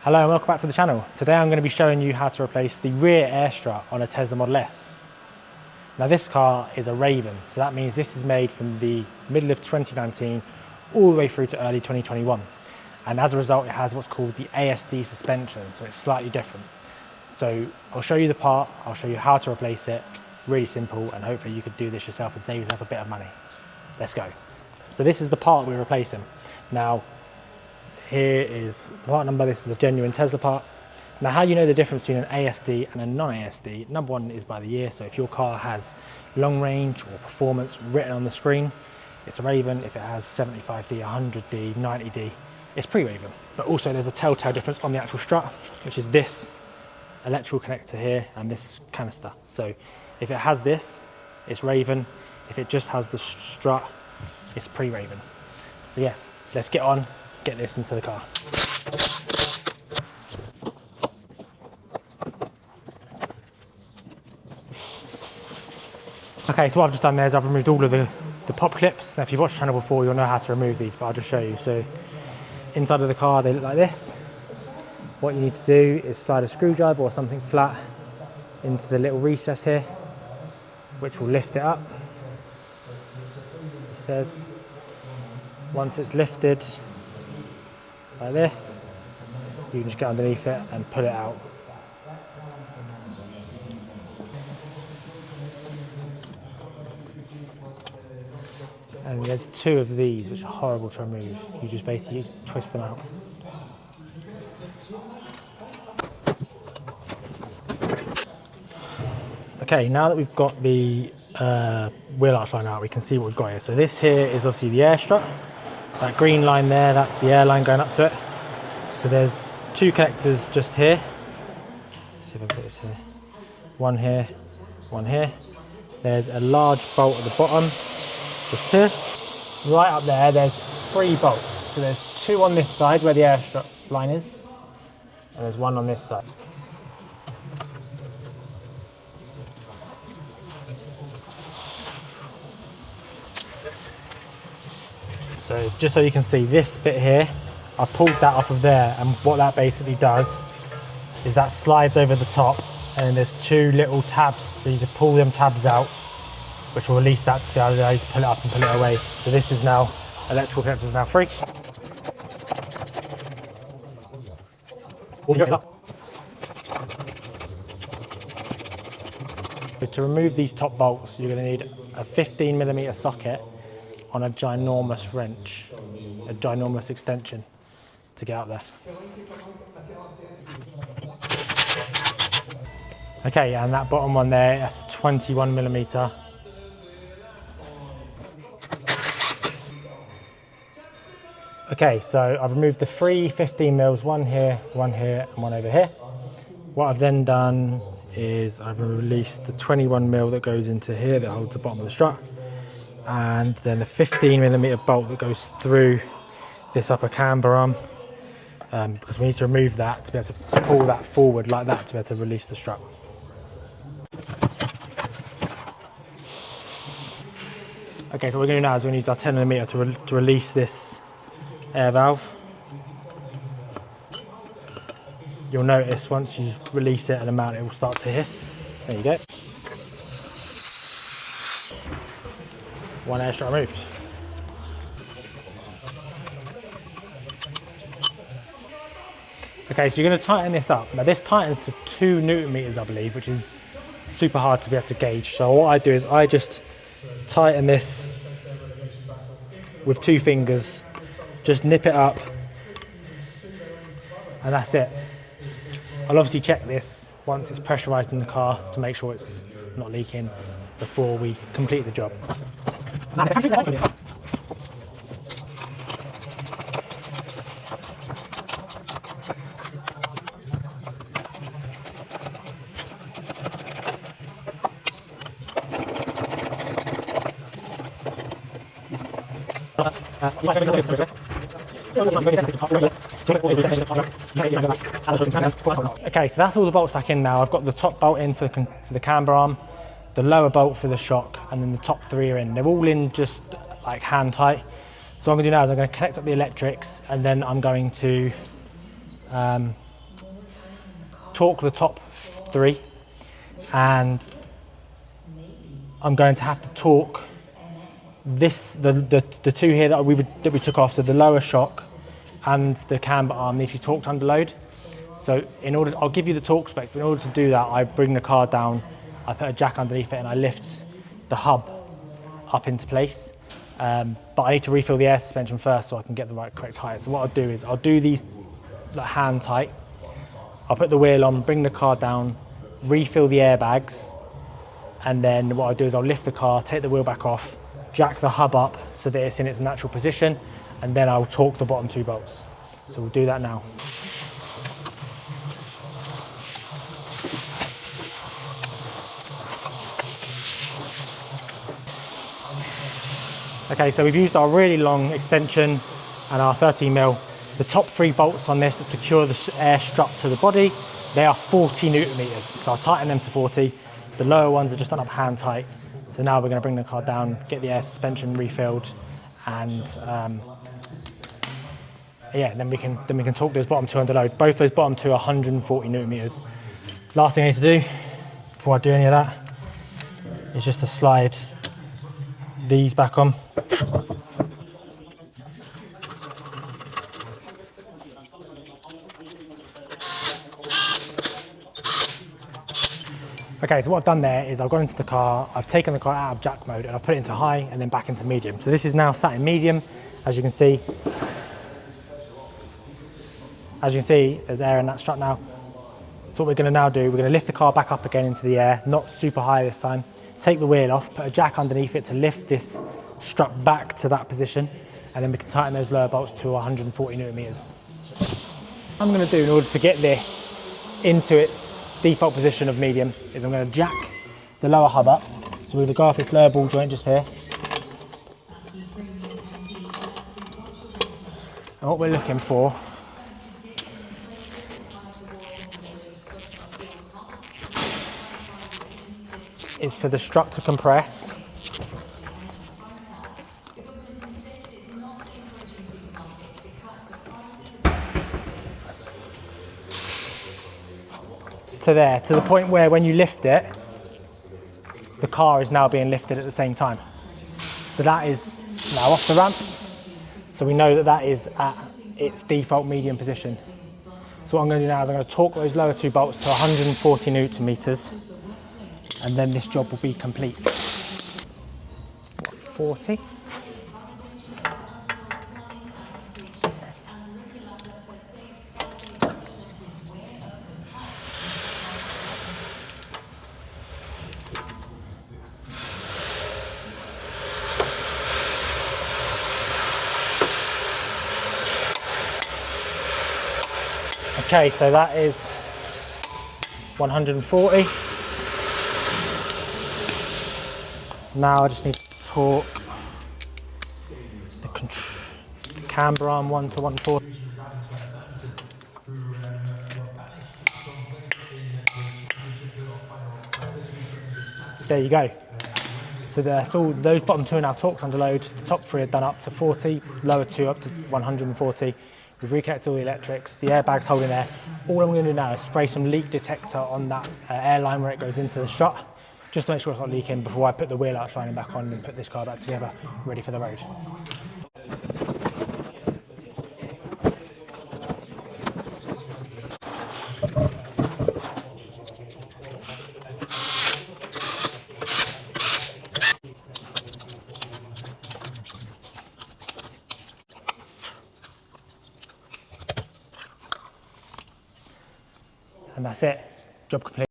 Hello and welcome back to the channel. Today I'm going to be showing you how to replace the rear air strut on a Tesla Model S. Now this car is a Raven, so that means this is made from the middle of 2019 all the way through to early 2021. And as a result it has what's called the ASD suspension, so it's slightly different. So I'll show you the part, I'll show you how to replace it, really simple, and hopefully you could do this yourself and save yourself a bit of money. Let's go. So this is the part we're replacing. Now here is the part number. This is a genuine Tesla part. Now how you know the difference between an ASD and a non-ASD, number one is by the year. So if your car has long range or performance written on the screen, it's a Raven. If it has 75D, 100D, 90D, it's pre-Raven. But also there's a telltale difference on the actual strut, which is this electrical connector here and this canister. So if it has this, it's Raven. If it just has the strut, it's pre-Raven. So yeah, let's get on, get this into the car. Okay, so what I've just done there is I've removed all of the pop clips. Now if you've watched the channel before, you'll know how to remove these, but I'll just show you. So inside of the car, they look like this. What you need to do is slide a screwdriver or something flat into the little recess here, which will lift it up. It says, once it's lifted like this, you can just get underneath it and pull it out. And there's two of these which are horrible to remove. You just basically twist them out. Okay, now that we've got the wheel arch line out, we can see what we've got here. So this here is obviously the air strut. That green line there, that's the air line going up to it. So there's two connectors just here. Let's see if I can put this here. One here, one here. There's a large bolt at the bottom, just here. Right up there, there's 3 bolts. So there's 2 on this side where the air strut line is, and there's 1 on this side. So just so you can see this bit here, I pulled that off of there, and what that basically does is that slides over the top, and then there's 2 little tabs, so you just pull them tabs out, which will release that to the other way to pull it up and pull it away. So this is now, electrical connector is now free. So to remove these top bolts, you're going to need a 15mm socket on a ginormous wrench, a ginormous extension to get out there. Okay, and that bottom one there, that's a 21mm. Okay, so I've removed the 3 15mm, one here, and one over here. What I've then done is I've released the 21mm that goes into here that holds the bottom of the strut, and then the 15mm bolt that goes through this upper camber arm, because we need to remove that to be able to pull that forward like that to be able to release the strut. Okay, so what we're going to do now is we're going to use our 10mm to release this air valve. You'll notice once you release it and mount it will start to hiss. There you go. 1 air strut removed. Okay, so you're going to tighten this up. Now this tightens to 2 Newton meters, I believe, which is super hard to be able to gauge. So what I do is I just tighten this with 2 fingers, just nip it up, and that's it. I'll obviously check this once it's pressurized in the car to make sure it's not leaking before we complete the job. Okay, so that's all the bolts back in now. I've got the top bolt in for the camber arm, the lower bolt for the shock, and then the top 3 are in. They're all in just like hand tight. So what I'm going to do now is I'm going to connect up the electrics, and then I'm going to torque the top 3, and I'm going to have to torque the 2 here that we took off, so the lower shock and the camber arm needs to be torqued under load. So I'll give you the torque specs, but in order to do that, I bring the car down, I put a jack underneath it, and I lift the hub up into place. But I need to refill the air suspension first so I can get the correct height. So what I'll do is I'll do these like hand tight. I'll put the wheel on, bring the car down, refill the airbags, and then what I'll do is I'll lift the car, take the wheel back off, jack the hub up so that it's in its natural position, and then I'll torque the bottom 2 bolts. So we'll do that now. Okay, so we've used our really long extension and our 13mm. The top 3 bolts on this that secure the air strut to the body, they are 40 Newton meters. So I'll tighten them to 40. The lower ones are just done up hand tight. So now we're going to bring the car down, get the air suspension refilled, and then we can torque those bottom 2 under load. Both those bottom 2 are 140 Newton meters. Last thing I need to do before I do any of that is just to slide these back on. Okay, so what I've done there is I've gone into the car, I've taken the car out of jack mode and I've put it into high and then back into medium. So this is now sat in medium, as you can see. As you can see, there's air in that strut now. So what we're going to now do, we're going to lift the car back up again into the air, not super high this time. Take the wheel off, put a jack underneath it to lift this strut back to that position, and then we can tighten those lower bolts to 140 Newton meters. What I'm going to do in order to get this into its default position of medium is I'm going to jack the lower hub up. So we're going to go off this lower ball joint just here. And what we're looking for is for the strut to compress. To there, to the point where when you lift it, the car is now being lifted at the same time. So that is now off the ramp. So we know that that is at its default medium position. So what I'm going to do now is I'm going to torque those lower 2 bolts to 140 Newton meters, and then this job will be complete. 40. Okay, so that is 140. Now I just need to torque the camber arm 1 to 140. There you go. So that's all. Those bottom 2 are now torqued under load. The top 3 are done up to 40, lower 2 up to 140. We've reconnected all the electrics, the airbag's holding there. All I'm going to do now is spray some leak detector on that air line where it goes into the strut, just to make sure it's not leaking before I put the wheel out shining back on and put this car back together, ready for the road. And that's it, job complete.